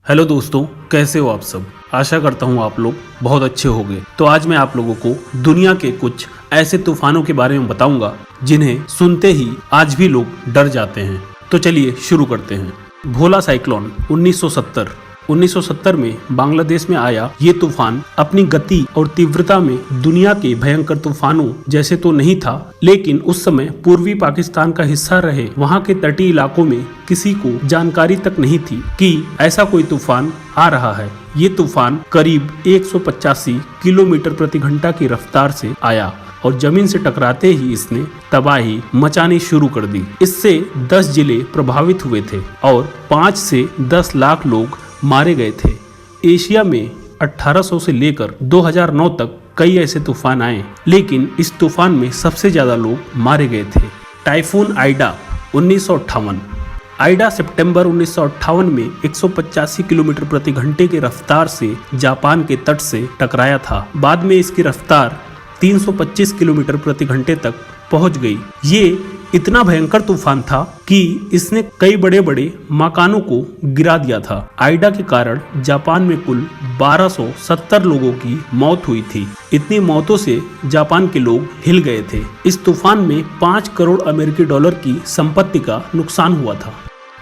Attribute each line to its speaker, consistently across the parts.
Speaker 1: Hello दोस्तों, कैसे हो आप सब। आशा करता हूँ आप लोग बहुत अच्छे होंगे। तो आज मैं आप लोगों को दुनिया के कुछ ऐसे तूफानों के बारे में बताऊंगा जिन्हें सुनते ही आज भी लोग डर जाते हैं। तो चलिए शुरू करते हैं। भोला साइक्लोन 1970 में बांग्लादेश में आया ये तूफान अपनी गति और तीव्रता में दुनिया के भयंकर तूफानों जैसे तो नहीं था, लेकिन उस समय पूर्वी पाकिस्तान का हिस्सा रहे वहाँ के तटीय इलाकों में किसी को जानकारी तक नहीं थी कि ऐसा कोई तूफान आ रहा है। ये तूफान करीब 185 किलोमीटर प्रति घंटा की रफ्तार से आया और जमीन से टकराते ही इसने तबाही मचानी शुरू कर दी। इससे 10 जिले प्रभावित हुए थे और 5 से 10 लाख लोग मारे गए थे। एशिया में 1800 से लेकर 2009 तक कई ऐसे तूफान आए, लेकिन इस तूफान में सबसे ज्यादा लोग मारे गए थे। Typhoon Aida 1958। आइडा सितंबर 1958 में 185 किलोमीटर प्रति घंटे की रफ्तार से जापान के तट से टकराया था। बाद में इसकी रफ्तार 325 किलोमीटर प्रति घंटे तक पहुंच गई। ये इतना भयंकर तूफान था कि इसने कई बड़े बड़े मकानों को गिरा दिया था। आइडा के कारण जापान में कुल 1270 लोगों की मौत हुई थी। इतनी मौतों से जापान के लोग हिल गए थे। इस तूफान में 5 करोड़ अमेरिकी डॉलर की संपत्ति का नुकसान हुआ था।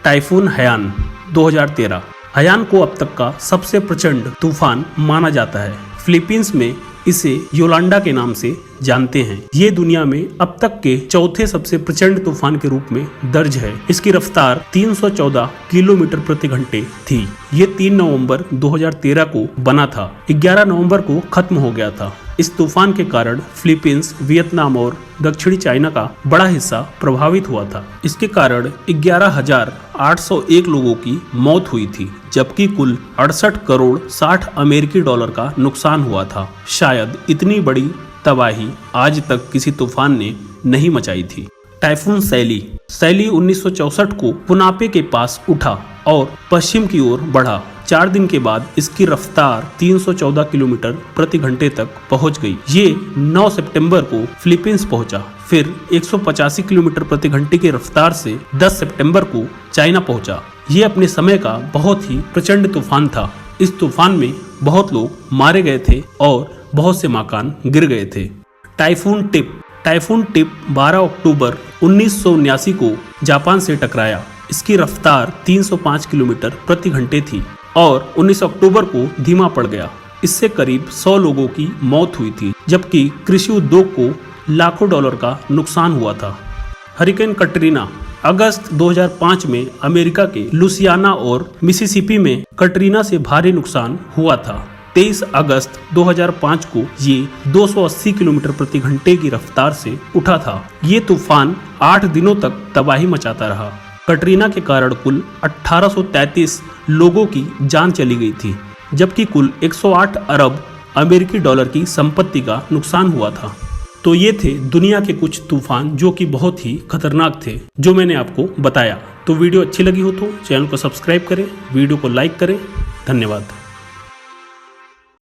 Speaker 1: Typhoon Hayyan 2013। हयान को अब तक का सबसे प्रचंड तूफान माना जाता है। फिलीपींस में इसे योलांडा के नाम से जानते हैं। ये दुनिया में अब तक के चौथे सबसे प्रचंड तूफान के रूप में दर्ज है। इसकी रफ्तार 314 किलोमीटर प्रति घंटे थी। ये 3 नवंबर 2013 को बना था। 11 नवंबर को खत्म हो गया था। इस तूफान के कारण फिलीपींस, वियतनाम और दक्षिणी चाइना का बड़ा हिस्सा प्रभावित हुआ था। इसके कारण 11,801 लोगों की मौत हुई थी, जबकि कुल 68 करोड़ 60 अमेरिकी डॉलर का नुकसान हुआ था। शायद इतनी बड़ी तबाही आज तक किसी तूफान ने नहीं मचाई थी। टाइफून सैली 1964 को पुनापे के पास उठा और पश्चिम की ओर बढ़ा। 4 दिन के बाद इसकी रफ्तार 314 किलोमीटर प्रति घंटे तक पहुंच गई। ये 9 सितंबर को फिलीपींस पहुंचा, फिर 185 किलोमीटर प्रति घंटे की रफ्तार से 10 सितंबर को चाइना पहुंचा। ये अपने समय का बहुत ही प्रचंड तूफान था। इस तूफान में बहुत लोग मारे गए थे और बहुत से मकान गिर गए थे। टाइफून टिप 12 अक्टूबर 1979 को जापान से टकराया। इसकी रफ्तार 305 किलोमीटर प्रति घंटे थी और 19 अक्टूबर को धीमा पड़ गया। इससे करीब 100 लोगों की मौत हुई थी, जबकि कृषि उद्योग को लाखों डॉलर का नुकसान हुआ था। हरिकेन कटरीना अगस्त 2005 में अमेरिका के लुसियाना और मिसिसिपी में कटरीना से भारी नुकसान हुआ था। 23 अगस्त 2005 को ये 280 किलोमीटर प्रति घंटे की रफ्तार से उठा था। ये तूफान 8 दिनों तक तबाही मचाता रहा। कटरीना के कारण कुल 1833 लोगों की जान चली गई थी, जबकि कुल 108 अरब अमेरिकी डॉलर की संपत्ति का नुकसान हुआ था। तो ये थे दुनिया के कुछ तूफान जो कि बहुत ही खतरनाक थे, जो मैंने आपको बताया। तो वीडियो अच्छी लगी हो तो चैनल को सब्सक्राइब करें, वीडियो को लाइक करें। धन्यवाद।